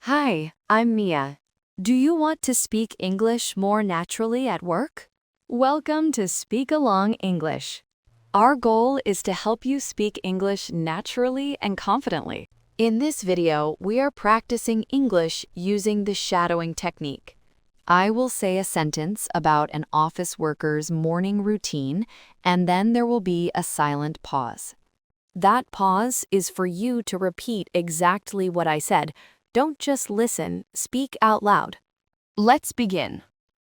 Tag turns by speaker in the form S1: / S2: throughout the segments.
S1: Hi, I'm Mia. Do you want to speak English more naturally at work? Welcome to SpeakAlong English. Our goal is to help you speak English naturally and confidently. In this video, we are practicing English using the shadowing technique. I will say a sentence about an office worker's morning routine, and then there will be a silent pause. That pause is for you to repeat exactly what I said. Don't just listen, speak out loud. Let's begin.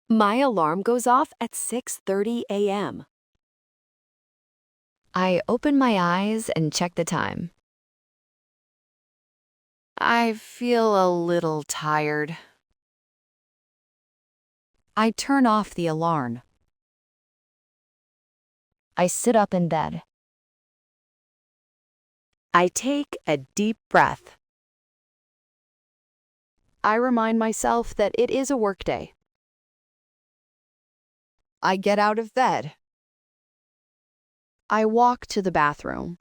S1: My alarm goes off at 6:30 a.m. I open my eyes and check the time. I feel a little tired. I turn off the alarm. I sit up in bed. I take a deep breath. I remind myself that it is a workday. I get out of bed. I walk to the bathroom.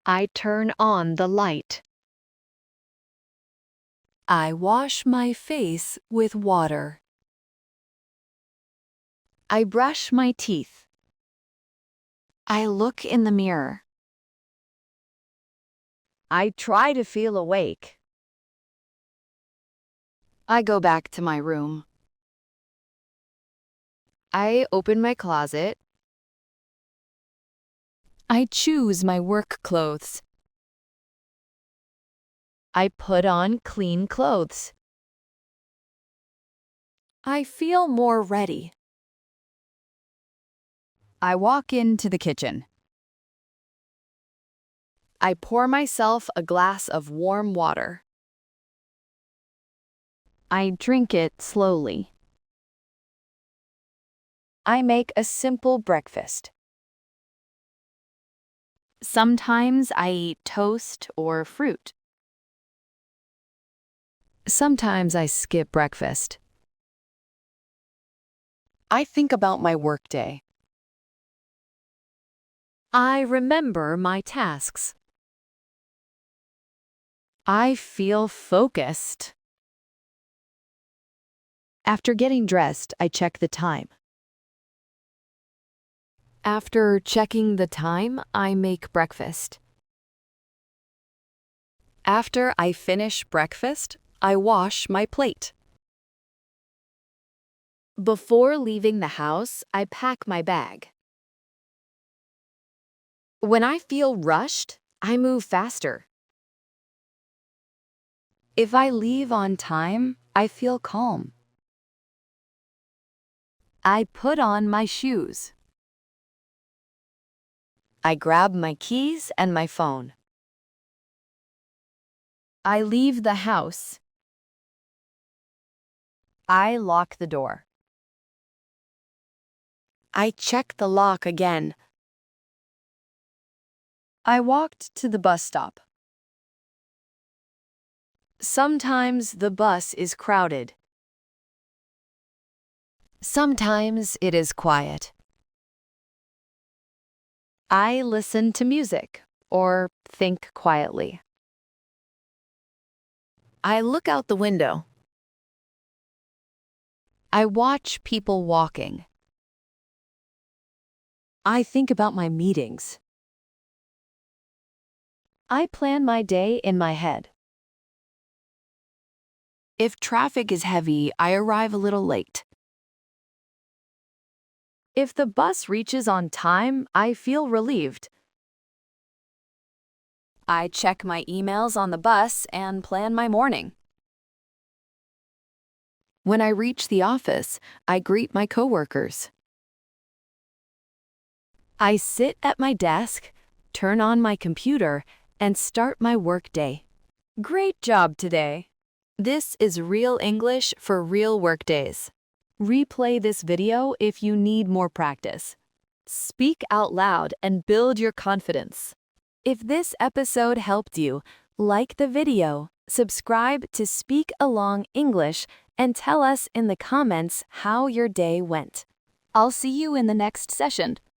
S1: I turn on the light. I wash my face with water. I brush my teeth. I look in the mirror. I try to feel awake. I go back to my room. I open my closet. I choose my work clothes. I put on clean clothes. I feel more ready. I walk into the kitchen. I pour myself a glass of warm water. I drink it slowly. I make a simple breakfast. Sometimes I eat toast or fruit. Sometimes I skip breakfast. I think about my workday. I remember my tasks. I feel focused. After getting dressed, I check the time. After checking the time, I make breakfast. After I finish breakfast, I wash my plate. Before leaving the house, I pack my bag. When I feel rushed, I move faster. If I leave on time, I feel calm. I put on my shoes. I grab my keys and my phone. I leave the house. I lock the door. I check the lock again. I walked to the bus stop. Sometimes the bus is crowded. Sometimes it is quiet. I listen to music or think quietly. I look out the window. I watch people walking. I think about my meetings. I plan my day in my head. If traffic is heavy, I arrive a little late. If the bus reaches on time, I feel relieved. I check my emails on the bus and plan my morning. When I reach the office, I greet my coworkers. I sit at my desk, turn on my computer, and start my workday. Great job today! This is real English for real workdays. Replay this video if you need more practice. Speak out loud and build your confidence. If this episode helped you, like the video, subscribe to Speak Along English, and tell us in the comments how your day went. I'll see you in the next session.